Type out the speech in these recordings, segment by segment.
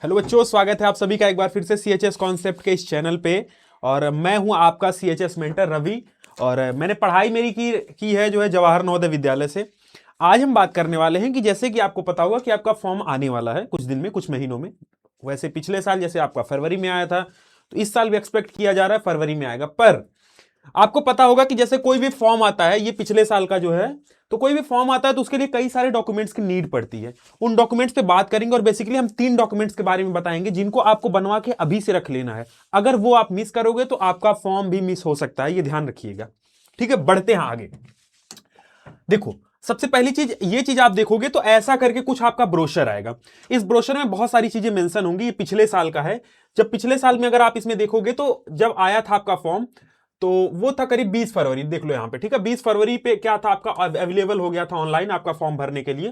Hello बच्चों, स्वागत है आप सभी का एक बार फिर से सीएचएस कॉन्सेप्ट के इस चैनल पे। और मैं हूं आपका सीएचएस मेंटर रवि। और मैंने पढ़ाई मेरी की है जो है जवाहर नवोदय विद्यालय से। आज हम बात करने वाले हैं कि जैसे कि आपको पता होगा कि आपका फॉर्म आने वाला है कुछ दिन में, कुछ महीनों में। वैसे पिछले साल जैसे आपका फरवरी में आया था, तो इस साल भी एक्सपेक्ट किया जा रहा है फरवरी में आएगा। पर आपको पता होगा कि जैसे कोई भी फॉर्म आता है, ये पिछले साल का जो है, तो कोई भी फॉर्म आता है तो उसके लिए कई सारे डॉक्यूमेंट्स की नीड पड़ती है। उन डॉक्यूमेंट्स पे बात करेंगे और बेसिकली हम 3 डॉक्यूमेंट्स के बारे में बताएंगे जिनको आपको बनवा के अभी से रख लेना है। अगर वो आप मिस करोगे तो आपका फॉर्म भी मिस हो सकता है, ये ध्यान रखिएगा। ठीक है, बढ़ते हैं आगे। देखो, सबसे पहली चीज, ये चीज आप देखोगे तो ऐसा करके कुछ आपका ब्रोशर आएगा। इस ब्रोशर में बहुत सारी चीजें मेंशन होंगी। ये पिछले साल का है। जब पिछले साल में अगर आप इसमें देखोगे तो जब आया था आपका फॉर्म, तो वो था करीब 20 फरवरी। देख लो यहां पे, ठीक है। 20 फरवरी पे क्या था, आपका अवेलेबल हो गया था ऑनलाइन आपका फॉर्म भरने के लिए।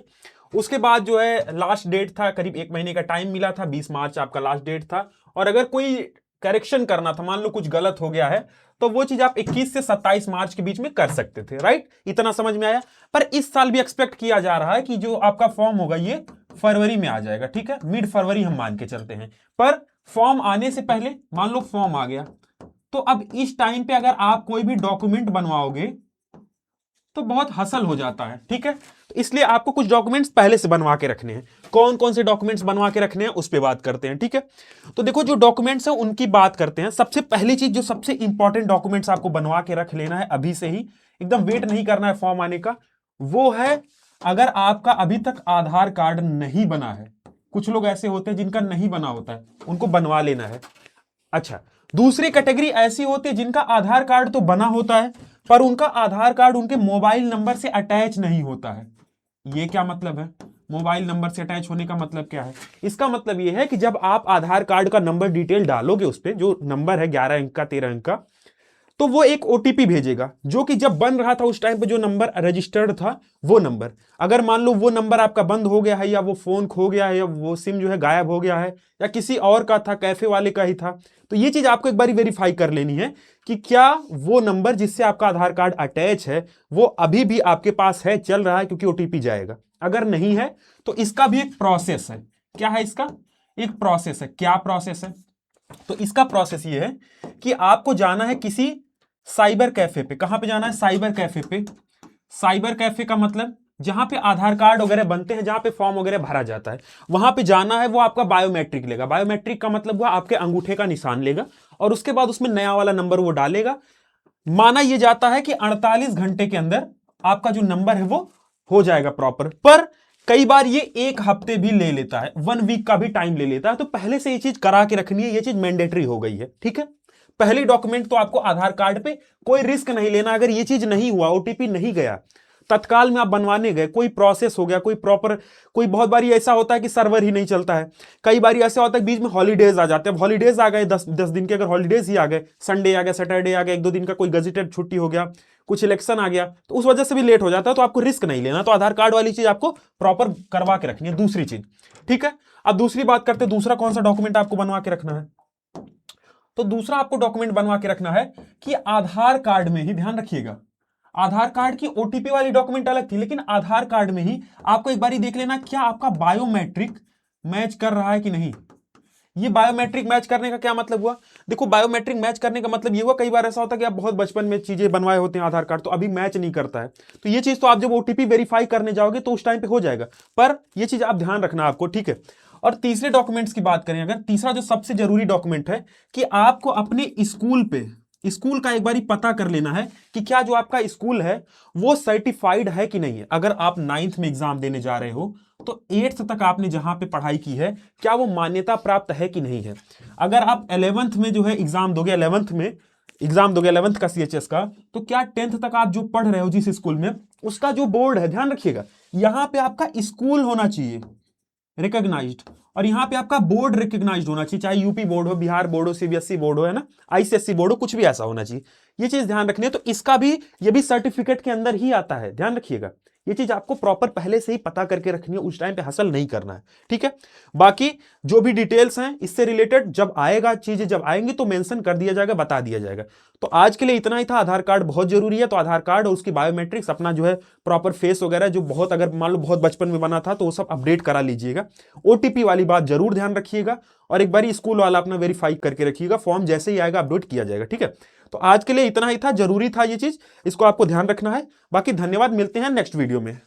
उसके बाद जो है लास्ट डेट था, करीब 1 महीने का टाइम मिला था। 20 मार्च आपका लास्ट डेट था। और अगर कोई करेक्शन करना था, मान लो कुछ गलत हो गया है, तो वो चीज आप 21 से 27 मार्च के बीच में कर सकते थे। राइट, इतना समझ में आया। पर इस साल भी एक्सपेक्ट किया जा रहा है कि जो आपका फॉर्म होगा ये फरवरी में आ जाएगा। ठीक है, मिड फरवरी हम मान के चलते हैं। पर फॉर्म आने से पहले मान लो फॉर्म आ गया, तो अब इस टाइम पे अगर आप कोई भी डॉक्यूमेंट बनवाओगे तो बहुत हसल हो जाता है। ठीक है, तो इसलिए आपको कुछ डॉक्यूमेंट्स पहले से बनवा के रखने हैं। कौन कौन से डॉक्यूमेंट्स बनवा के रखने हैं उस पर बात करते हैं। ठीक है, तो देखो, जो डॉक्यूमेंट्स हैं उनकी बात करते हैं। सबसे पहली चीज, जो सबसे इंपॉर्टेंट डॉक्यूमेंट्स आपको बनवा के रख लेना है अभी से ही, एकदम वेट नहीं करना है फॉर्म आने का, वो है, अगर आपका अभी तक आधार कार्ड नहीं बना है। कुछ लोग ऐसे होते हैं जिनका नहीं बना होता है, उनको बनवा लेना है। अच्छा, दूसरी कैटेगरी ऐसी होती है जिनका आधार कार्ड तो बना होता है, पर उनका आधार कार्ड उनके मोबाइल नंबर से अटैच नहीं होता है। ये क्या मतलब है? मोबाइल नंबर से अटैच होने का मतलब क्या है? इसका मतलब ये है कि जब आप आधार कार्ड का नंबर डिटेल डालोगे, उस पर जो नंबर है 11 अंक का, 13 अंक का, तो वो एक ओटीपी भेजेगा, जो कि जब बन रहा था उस टाइम पे जो नंबर रजिस्टर्ड था वो नंबर, अगर मान लो वो नंबर आपका बंद हो गया है, या वो फोन खो गया है, या वो सिम जो है गायब हो गया है, या किसी और का था, कैफे वाले का ही था, तो ये चीज आपको एक बार वेरीफाई कर लेनी है कि क्या वो नंबर जिससे आपका आधार कार्ड अटैच है वो अभी भी आपके पास है, चल रहा है, क्योंकि ओटीपी जाएगा। अगर नहीं है तो इसका भी एक प्रोसेस है। क्या है इसका? एक प्रोसेस है। क्या प्रोसेस है? तो इसका प्रोसेस ये है कि आपको जाना है किसी साइबर कैफे पे। कहां पे जाना है? साइबर कैफे पे। साइबर कैफे का मतलब जहां पे आधार कार्ड वगैरह बनते हैं, जहां पे फॉर्म वगैरह भरा जाता है, वहां पे जाना है। वो आपका बायोमेट्रिक लेगा। बायोमेट्रिक का मतलब हुआ आपके अंगूठे का निशान लेगा, और उसके बाद उसमें नया वाला नंबर वो डालेगा। माना यह जाता है कि 48 घंटे के अंदर आपका जो नंबर है वो हो जाएगा प्रॉपर। पर कई बार ये 1 हफ्ते भी ले लेता है, 1 वीक का भी टाइम ले लेता है। तो पहले से ये चीज करा के रखनी है, ये चीज मैंडेटरी हो गई है। ठीक है, पहली डॉक्यूमेंट तो आपको आधार कार्ड पे कोई रिस्क नहीं लेना। अगर ये चीज नहीं हुआ, ओटीपी नहीं गया, तत्काल में आप बनवाने गए, कोई प्रोसेस हो गया, कोई प्रॉपर, कोई बहुत बार ऐसा होता है कि सर्वर ही नहीं चलता है। कई बार ऐसा होता है बीच में हॉलीडेज आ जाते हैं। हॉलीडेज आ गए, 10 दिन के, अगर हॉलीडेज ही आ गए, संडे आ गया, सैटरडे आ गया, 1-2 दिन का कोई गजेटेड छुट्टी हो गया, कुछ इलेक्शन आ गया, तो उस वजह से भी लेट हो जाता है। तो आपको रिस्क नहीं लेना। तो आधार कार्ड वाली चीज आपको प्रॉपर करवा के रखनी है, दूसरी चीज। ठीक है, अब दूसरी बात करते हैं, दूसरा कौन सा डॉक्यूमेंट आपको बनवा के रखना है। तो दूसरा आपको डॉक्यूमेंट बनवा के रखना है कि आधार कार्ड में ही, ध्यान रखिएगा, आधार कार्ड की ओटीपी वाली डॉक्यूमेंट अलग थी, लेकिन आधार कार्ड में ही आपको एक बार देख लेना क्या आपका बायोमेट्रिक मैच कर रहा है कि नहीं। ये बायोमेट्रिक मैच करने का क्या मतलब हुआ? देखो, बायोमेट्रिक मैच करने का मतलब ये हुआ, कई बार ऐसा होता है कि आप बहुत बचपन में चीजें बनवाए होते हैं आधार कार्ड, तो अभी मैच नहीं करता है। तो ये चीज तो आप जब ओटीपी वेरीफाई करने जाओगे तो उस टाइम पे हो जाएगा। पर ये चीज आप ध्यान रखना आपको। ठीक है, और तीसरे डॉक्यूमेंट्स की बात करें, अगर तीसरा जो सबसे जरूरी डॉक्यूमेंट है कि आपको अपने स्कूल पे, स्कूल का एक बार पता कर लेना है कि क्या जो आपका स्कूल है वो सर्टिफाइड है कि नहीं है। अगर आप 9th में एग्जाम देने जा रहे हो तो 8th तक आपने जहां पे पढ़ाई की है, क्या वो मान्यता प्राप्त है कि नहीं है। अगर आप 11th में जो है एग्जाम दोगे, 11th में एग्जाम दोगे, 11th का सीएचएस का, तो क्या 10th तक आप जो पढ़ रहे हो जिस स्कूल में, उसका जो बोर्ड है, ध्यान रखिएगा, यहां पे आपका स्कूल होना चाहिए रिकॉग्नाइज्ड, और यहां पे आपका बोर्ड रिकॉग्नाइज्ड होना चाहिए, चाहे यूपी बोर्ड हो, बिहार बोर्ड हो, सीबीएसई बोर्ड हो, है ना, आईसीएसई बोर्ड हो, कुछ भी ऐसा होना चाहिए। ये चीज ध्यान रखनी है। तो इसका भी, ये भी सर्टिफिकेट के अंदर ही आता है, ध्यान रखिएगा, ये चीज आपको प्रॉपर पहले से ही पता करके रखनी है, उस टाइम पे हसल नहीं करना है, ठीक है। बाकी जो भी डिटेल्स हैं इससे रिलेटेड जब आएगा, चीजें जब आएंगी तो मेंशन कर दिया जाएगा, बता दिया जाएगा। तो आज के लिए इतना ही था। आधार कार्ड बहुत जरूरी है, तो आधार कार्ड और उसकी बायोमेट्रिक्स, अपना जो है प्रॉपर फेस वगैरह जो बहुत, अगर मान लो बहुत बचपन में बना था तो वो सब अपडेट करा लीजिएगा। ओटीपी वाली बात जरूर ध्यान रखिएगा, और एक बार स्कूल वाला अपना वेरीफाई करके रखिएगा, फॉर्म जैसे ही आएगा अपडेट किया जाएगा, ठीक है। तो आज के लिए इतना ही था, जरूरी था ये चीज, इसको आपको ध्यान रखना है। बाकी धन्यवाद, मिलते हैं नेक्स्ट वीडियो में।